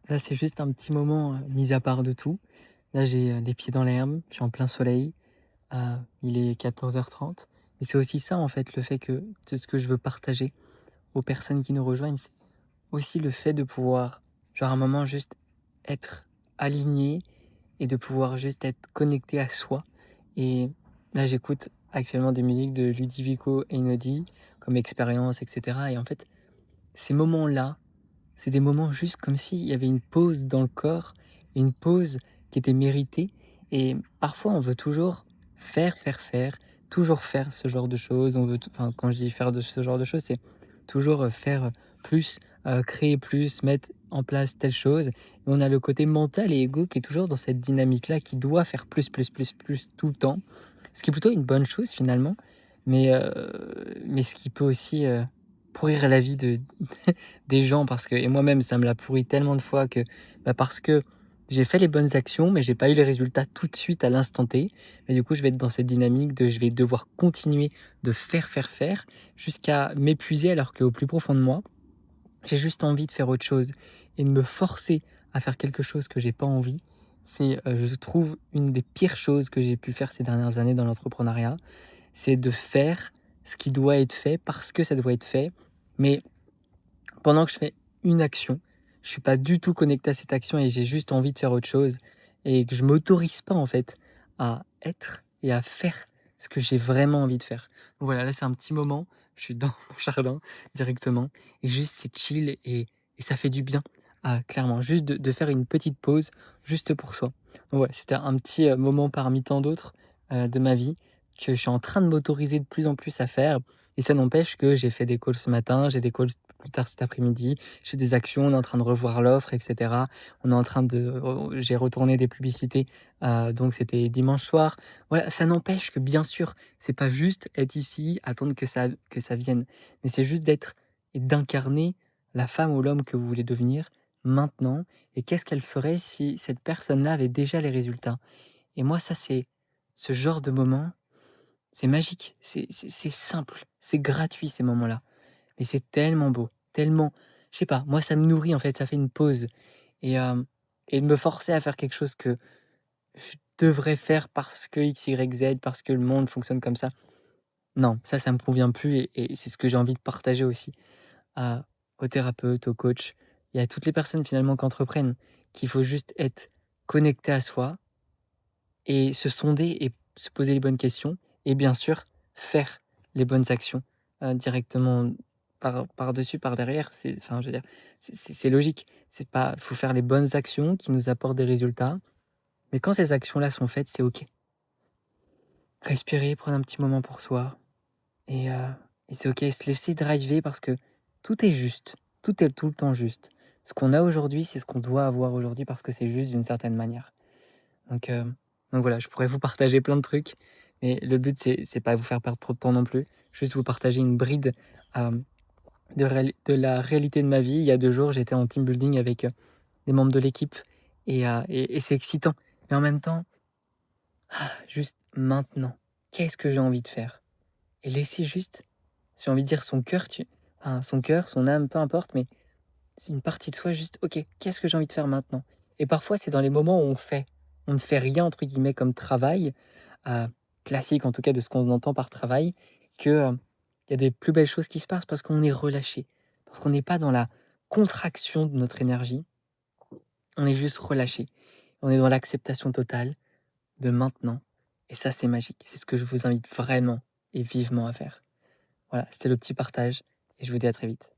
Là, c'est juste un petit moment, mis à part de tout. Là, j'ai, les pieds dans l'herbe, je suis en plein soleil, il est 14h30 et c'est aussi ça, en fait, le fait que de ce que je veux partager aux personnes qui nous rejoignent, c'est aussi le fait de pouvoir, genre, à un moment, juste être aligné et de pouvoir juste être connecté à soi et là, j'écoute actuellement des musiques de Ludovico Einaudi comme Expérience et cetera et en fait, ces moments-là, c'est des moments juste comme s'il y avait une pause dans le corps, une pause qui était méritée et parfois on veut toujours faire, faire, faire, toujours faire ce genre de choses. On veut t enfin, quand je dis faire de ce genre de choses, c'est toujours, faire, plus, créer plus, mettre en place telle chose. Et on a le côté mental et égo qui est toujours dans cette dynamique-là, qui doit faire plus, plus, plus, plus tout le temps. Ce qui est plutôt une bonne chose finalement, mais ce qui peut aussi, pourrir la vie de des gens parce que et moi-même ça me l'a pourri tellement de fois que, parce que j'ai fait les bonnes actions, mais j'ai pas eu les résultats tout de suite à l'instant T. Et du coup, je vais être dans cette dynamique de je vais devoir continuer de faire, faire, faire jusqu'à m'épuiser alors qu'au plus profond de moi, j'ai juste envie de faire autre chose et de me forcer à faire quelque chose que j'ai pas envie, c'est, je trouve une des pires choses que j'ai pu faire ces dernières années dans l'entrepreneuriat. C'est de faire ce qui doit être fait parce que ça doit être fait, mais pendant que je fais une action, je suis pas du tout connecté à cette action et j'ai juste envie de faire autre chose et que je m'autorise pas en fait à être et à faire ce que j'ai vraiment envie de faire. Donc voilà, là c'est un petit moment, je suis dans mon jardin directement et juste c'est chill et ça fait du bien. Ah, clairement, juste de faire une petite pause juste pour soi. Donc voilà, c'était un petit moment parmi tant d'autres de ma vie que je suis en train de m'autoriser de plus en plus à faire et ça n'empêche que j'ai fait des calls ce matin, j'ai des calls plus tard cet après-midi, je fais des actions, on est en train de revoir l'offre et cetera. On est en train de j'ai retourné des publicités, donc c'était dimanche soir. Voilà, ça n'empêche que bien sûr, c'est pas juste être ici, attendre que ça vienne, mais c'est juste d'être et d'incarner la femme ou l'homme que vous voulez devenir maintenant et qu'est-ce qu'elle ferait si cette personne-là avait déjà les résultats? Et moi ça, c'est ce genre de moment, c'est magique, c'est simple, c'est gratuit ces moments-là. Mais c'est tellement beau, tellement je sais pas, moi ça me nourrit en fait, ça fait une pause et et de me forcer à faire quelque chose que je devrais faire parce que X, Y, Z, parce que le monde fonctionne comme ça. Non, ça me convient plus et c'est ce que j'ai envie de partager aussi à aux thérapeutes, aux coachs et à toutes les personnes finalement qui entreprennent, qu'il faut juste être connecté à soi et se sonder et se poser les bonnes questions et bien sûr, faire les bonnes actions, directement par-dessus, par derrière. C'est enfin, je veux dire, c'est logique. C'est pas faut faire les bonnes actions qui nous apportent des résultats, mais quand ces actions-là sont faites, c'est OK. Respirer, prendre un petit moment pour soi et heu et c'est OK. Se laisser driver parce que tout est juste, tout est tout le temps juste. Ce qu'on a aujourd'hui, c'est ce qu'on doit avoir aujourd'hui parce que c'est juste d'une certaine manière. Donc, donc voilà, je pourrais vous partager plein de trucs, mais le but c'est pas vous faire perdre trop de temps non plus. Juste vous partager une bride, de la réalité de ma vie. Il y a 2 jours, j'étais en team building avec, des membres de l'équipe et c'est excitant. Mais en même temps, juste maintenant, qu'est-ce que j'ai envie de faire? Et laisser juste, j'ai envie de dire son cœur, son âme, peu importe, mais c'est une partie de soi juste: «OK, qu'est-ce que j'ai envie de faire maintenant?» Et parfois, c'est dans les moments où on ne fait rien entre guillemets comme travail, heu, classique en tout cas de ce qu'on entend par travail, que, il y a des plus belles choses qui se passent parce qu'on est relâché. Parce qu'on n'est pas dans la contraction de notre énergie, on est juste relâché. On est dans l'acceptation totale de maintenant et ça, c'est magique. C'est ce que je vous invite vraiment et vivement à faire. Voilà, c'était le petit partage et je vous dis à très vite.